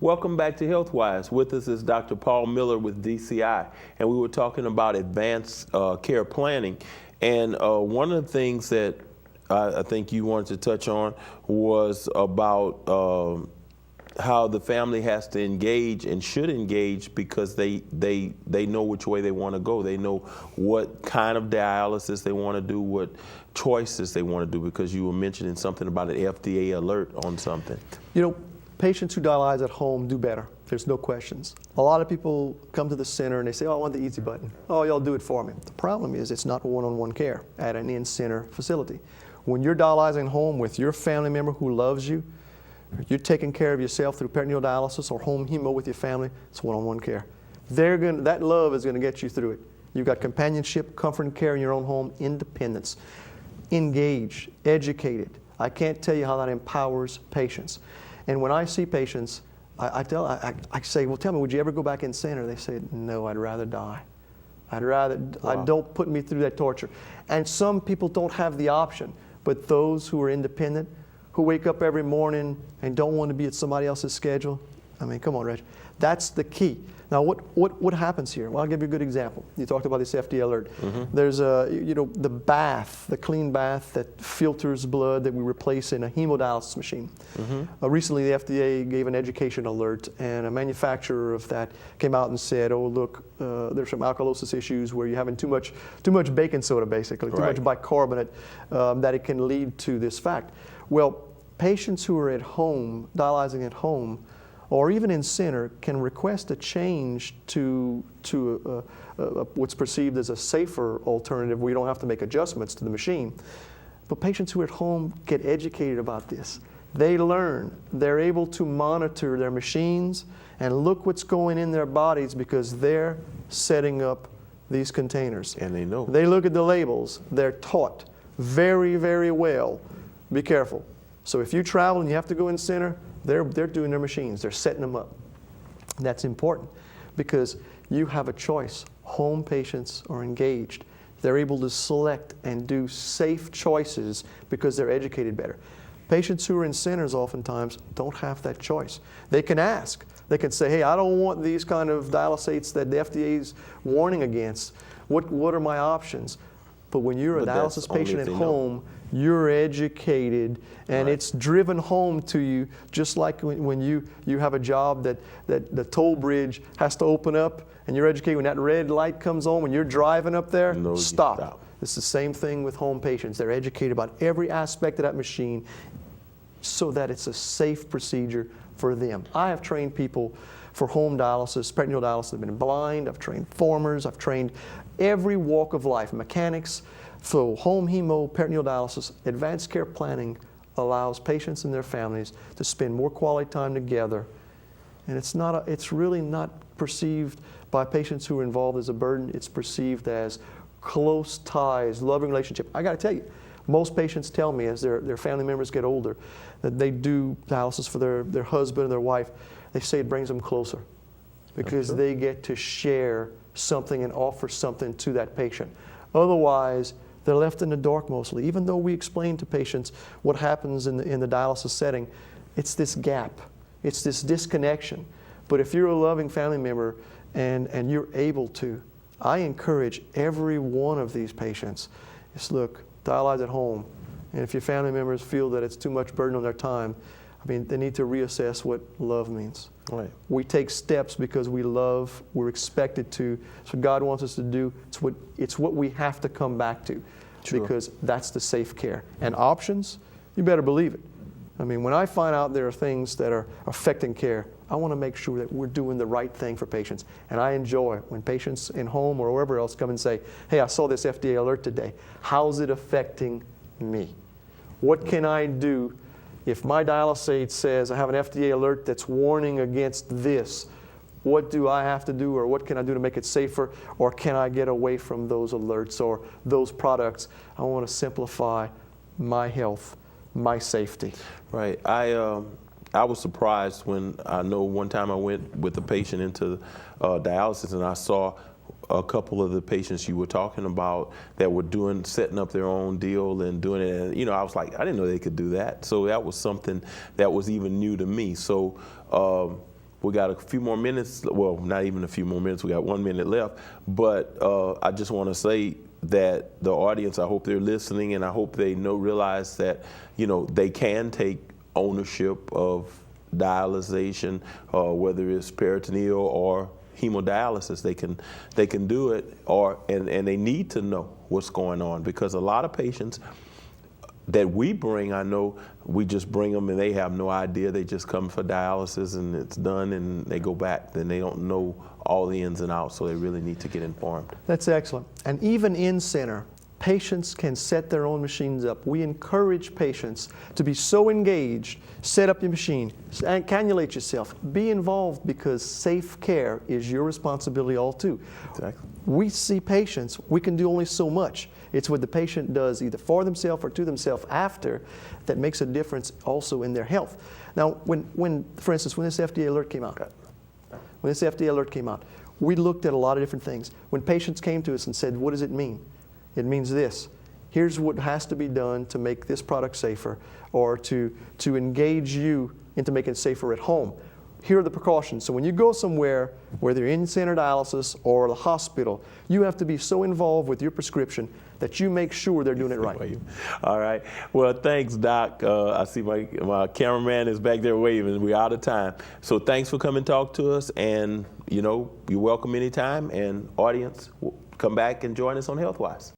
Welcome back to HealthWise. With us is Dr. Paul Miller with DCI, and we were talking about advanced care planning. And one of the things that I think you wanted to touch on was about how the family has to engage and should engage because they know which way they want to go. They know what kind of dialysis they want to do, what choices they want to do, because you were mentioning something about an FDA alert on something. You know, patients who dialyze at home do better. There's no questions. A lot of people come to the center and they say, oh, I want the easy button. Oh, y'all do it for me. The problem is it's not one-on-one care at an in-center facility. When you're dialyzing home with your family member who loves you, you're taking care of yourself through peritoneal dialysis or home hemo with your family, it's one-on-one care. That love is going to get you through it. You've got companionship, comfort and care in your own home, independence, engaged, educated. I can't tell you how that empowers patients. And when I see patients, I say, well, tell me, would you ever go back in center? They say, no, I'd rather die. Don't put me through that torture. And some people don't have the option, but those who are independent, who wake up every morning and don't want to be at somebody else's schedule, I mean, come on, Reg. That's the key. Now, what happens here? Well, I'll give you a good example. You talked about this FDA alert. Mm-hmm. There's the bath, the clean bath that filters blood that we replace in a hemodialysis machine. Mm-hmm. Recently, the FDA gave an education alert, and a manufacturer of that came out and said, oh, look, there's some alkalosis issues where you're having too much baking soda, basically, too much bicarbonate, that it can lead to this fact. Well, patients who are at home, dialyzing at home, or even in center, can request a change to what's perceived as a safer alternative where you don't have to make adjustments to the machine. But patients who are at home get educated about this. They learn. They're able to monitor their machines and look what's going in their bodies because they're setting up these containers. And they know. They look at the labels. They're taught very, very well. Be careful. So if you travel and you have to go in center, they're doing their machines. They're setting them up. That's important because you have a choice. Home patients are engaged. They're able to select and do safe choices because they're educated better. Patients who are in centers oftentimes don't have that choice. They can ask. They can say, hey, I don't want these kind of dialysates that the FDA is warning against. What are my options? But when you're a dialysis patient at home, you're educated, and it's driven home to you, just like when you have a job that the toll bridge has to open up, and you're educated when that red light comes on, when you're driving up there, stop. It's the same thing with home patients. They're educated about every aspect of that machine so that it's a safe procedure for them. I have trained people for home dialysis, peritoneal dialysis. I've been blind, I've trained formers, I've trained every walk of life, mechanics. So home hemo, peritoneal dialysis, advanced care planning allows patients and their families to spend more quality time together. And it's really not perceived by patients who are involved as a burden. It's perceived as close ties, loving relationship. I got to tell you, most patients tell me as their family members get older that they do dialysis for their husband or their wife. They say it brings them closer because they get to share something and offer something to that patient. Otherwise, they're left in the dark mostly. Even though we explain to patients what happens in the dialysis setting, it's this gap. It's this disconnection. But if you're a loving family member and you're able to, I encourage every one of these patients, just look, dialyze at home. And if your family members feel that it's too much burden on their time, I mean, they need to reassess what love means. Right. We take steps because we love, we're expected to. It's what God wants us to do. It's what we have to come back to because that's the safe care. And options, you better believe it. I mean, when I find out there are things that are affecting care, I want to make sure that we're doing the right thing for patients. And I enjoy when patients in home or wherever else come and say, hey, I saw this FDA alert today. How's it affecting me? What can I do? If my dialysate says I have an FDA alert that's warning against this, what do I have to do or what can I do to make it safer, or can I get away from those alerts or those products? I want to simplify my health, my safety. Right. I was surprised when I know one time I went with a patient into dialysis and I saw a couple of the patients you were talking about that were setting up their own deal and doing it. And, you know, I was like, I didn't know they could do that. So that was something that was even new to me. So We got a few more minutes. Well, not even a few more minutes. We got 1 minute left. But I just want to say that the audience, I hope they're listening, and I hope they realize that, they can take ownership of dialyzation, whether it's peritoneal or hemodialysis. They can do it, and they need to know what's going on, because a lot of patients that we bring, I know we just bring them and they have no idea. They just come for dialysis and it's done and they go back. Then they don't know all the ins and outs, so they really need to get informed. That's excellent. And even in center, patients can set their own machines up. We encourage patients to be so engaged. Set up your machine, cannulate yourself, be involved, because safe care is your responsibility all too. Exactly. We see patients, we can do only so much. It's what the patient does either for themselves or to themselves after that makes a difference also in their health. Now, for instance, when this FDA alert came out, we looked at a lot of different things. When patients came to us and said, what does it mean? It means this. Here's what has to be done to make this product safer, or to engage you into making it safer at home. Here are the precautions. So when you go somewhere, whether you're in center dialysis or the hospital, you have to be so involved with your prescription that you make sure they're doing it right. All right. Well, thanks, Doc. I see my cameraman is back there waving. We're out of time. So thanks for coming to talk to us. And, you're welcome anytime. And audience, come back and join us on HealthWise.